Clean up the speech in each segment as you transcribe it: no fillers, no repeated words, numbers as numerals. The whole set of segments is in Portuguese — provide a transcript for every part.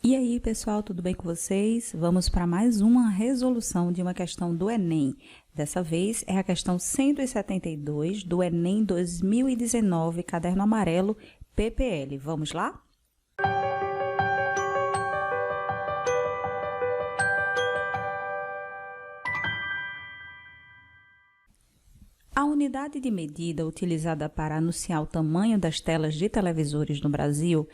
E aí, pessoal, tudo bem com vocês? Vamos para mais uma resolução de uma questão do Enem. Dessa vez é a questão 172 do Enem 2019, caderno amarelo, PPL. Vamos lá? A unidade de medida utilizada para anunciar o tamanho das telas de televisores no Brasil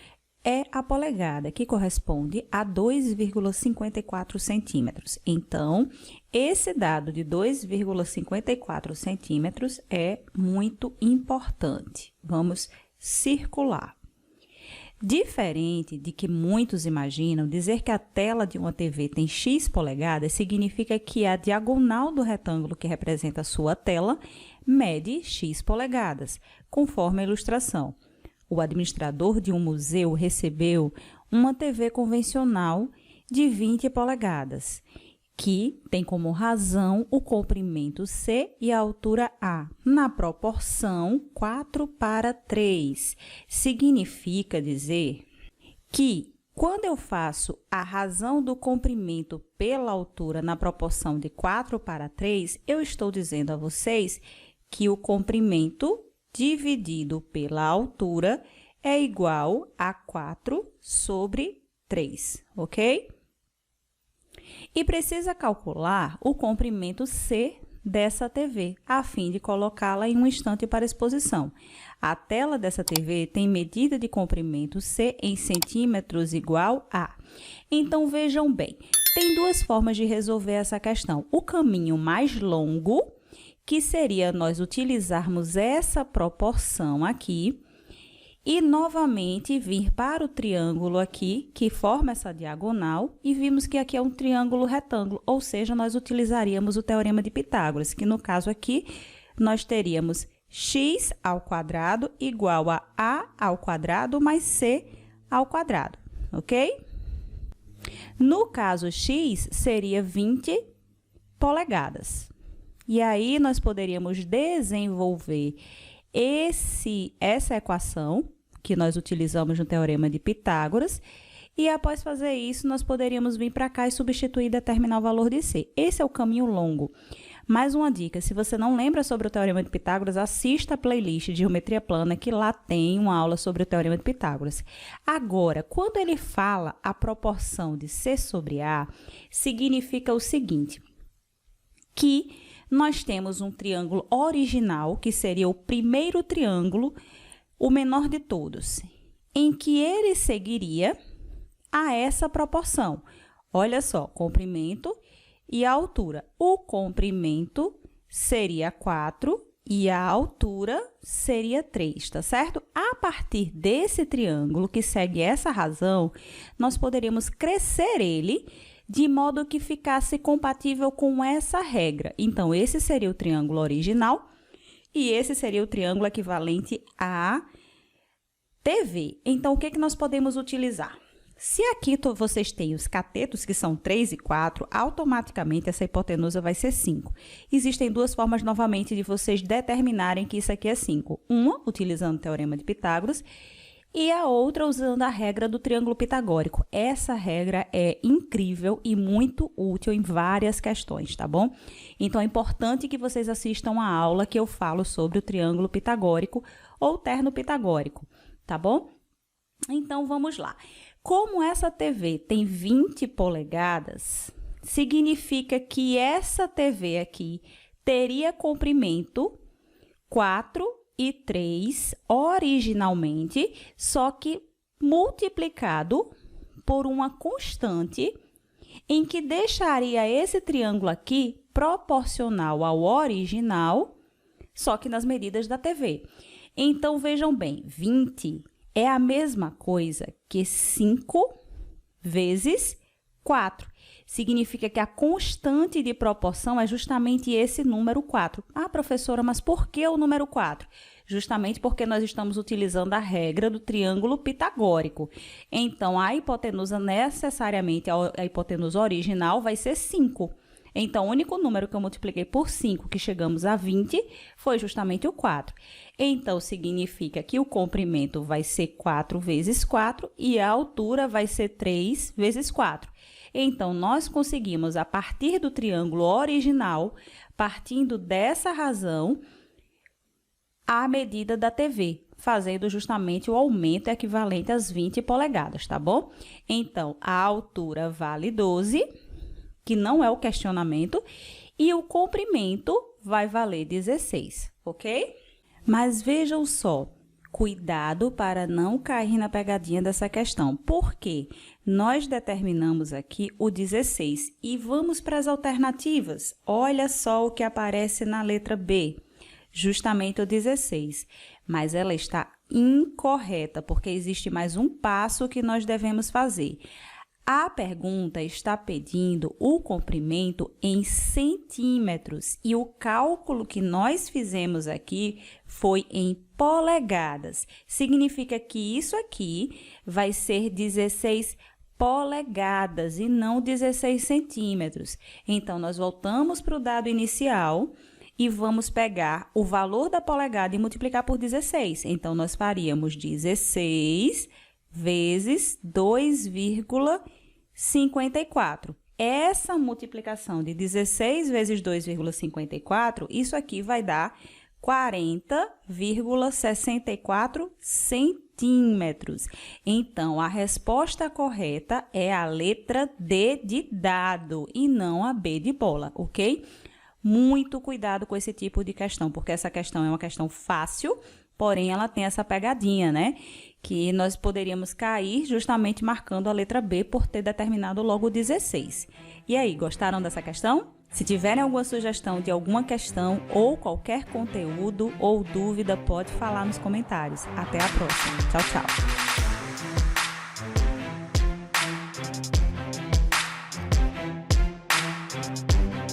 é a polegada, que corresponde a 2,54 centímetros. Então, esse dado de 2,54 centímetros é muito importante. Vamos circular. Diferente de que muitos imaginam, dizer que a tela de uma TV tem X polegadas significa que a diagonal do retângulo que representa a sua tela mede X polegadas, conforme a ilustração. O administrador de um museu recebeu uma TV convencional de 20 polegadas, que tem como razão o comprimento C e a altura A, na proporção 4:3. Significa dizer que, quando eu faço a razão do comprimento pela altura na proporção de 4:3, eu estou dizendo a vocês que o comprimento dividido pela altura é igual a 4/3, ok? E precisa calcular o comprimento C dessa TV, a fim de colocá-la em um estante para exposição. A tela dessa TV tem medida de comprimento C em centímetros igual a... Então, vejam bem, tem duas formas de resolver essa questão. O caminho mais longo, que seria nós utilizarmos essa proporção aqui e, novamente, vir para o triângulo aqui, que forma essa diagonal, e vimos que aqui é um triângulo retângulo, ou seja, nós utilizaríamos o teorema de Pitágoras, que no caso aqui, nós teríamos x ao quadrado igual a ao quadrado mais c ao quadrado, ok? No caso x, seria 20 polegadas. E aí, nós poderíamos desenvolver essa equação, que nós utilizamos no teorema de Pitágoras, e após fazer isso, nós poderíamos vir para cá e substituir e determinar o valor de C. Esse é o caminho longo. Mais uma dica, se você não lembra sobre o teorema de Pitágoras, assista a playlist de Geometria Plana, que lá tem uma aula sobre o teorema de Pitágoras. Agora, quando ele fala a proporção de C sobre A, significa o seguinte, que nós temos um triângulo original, que seria o primeiro triângulo, o menor de todos, em que ele seguiria a essa proporção. Olha só, comprimento e a altura. O comprimento seria 4 e a altura seria 3, tá certo? A partir desse triângulo que segue essa razão, nós poderíamos crescer ele de modo que ficasse compatível com essa regra. Então, esse seria o triângulo original e esse seria o triângulo equivalente à TV. Então, o que nós podemos utilizar? Se aqui vocês têm os catetos, que são 3 e 4, automaticamente essa hipotenusa vai ser 5. Existem duas formas, novamente, de vocês determinarem que isso aqui é 5. Uma, utilizando o teorema de Pitágoras, e a outra usando a regra do triângulo pitagórico. Essa regra é incrível e muito útil em várias questões, tá bom? Então, é importante que vocês assistam a aula que eu falo sobre o triângulo pitagórico ou terno pitagórico, tá bom? Então, vamos lá. Como essa TV tem 20 polegadas, significa que essa TV aqui teria comprimento 4/3 originalmente, só que multiplicado por uma constante em que deixaria esse triângulo aqui proporcional ao original, só que nas medidas da TV. Então, vejam bem, 20 é a mesma coisa que 5 vezes 4. Significa que a constante de proporção é justamente esse número 4. Ah, professora, mas por que o número 4? Justamente porque nós estamos utilizando a regra do triângulo pitagórico. Então, a hipotenusa, necessariamente, a hipotenusa original vai ser 5. Então, o único número que eu multipliquei por 5, que chegamos a 20, foi justamente o 4. Então, significa que o comprimento vai ser 4 vezes 4 e a altura vai ser 3 vezes 4. Então, nós conseguimos, a partir do triângulo original, partindo dessa razão, a medida da TV, fazendo justamente o aumento equivalente às 20 polegadas, tá bom? Então, a altura vale 12, que não é o questionamento, e o comprimento vai valer 16, ok? Mas vejam só, cuidado para não cair na pegadinha dessa questão, porque nós determinamos aqui o 16 e vamos para as alternativas. Olha só o que aparece na letra B, justamente o 16, mas ela está incorreta, porque existe mais um passo que nós devemos fazer. A pergunta está pedindo o comprimento em centímetros e o cálculo que nós fizemos aqui foi em polegadas. Significa que isso aqui vai ser 16 polegadas e não 16 centímetros. Então, nós voltamos para o dado inicial e vamos pegar o valor da polegada e multiplicar por 16. Então, nós faríamos 16 vezes 2,54. Essa multiplicação de 16 vezes 2,54, isso aqui vai dar 40,64 centímetros. Então, a resposta correta é a letra D de dado e não a B de bola, ok? Muito cuidado com esse tipo de questão, porque essa questão é uma questão fácil, porém ela tem essa pegadinha, né? Que nós poderíamos cair justamente marcando a letra B por ter determinado logo o 16. E aí, gostaram dessa questão? Se tiverem alguma sugestão de alguma questão ou qualquer conteúdo ou dúvida, pode falar nos comentários. Até a próxima. Tchau, tchau!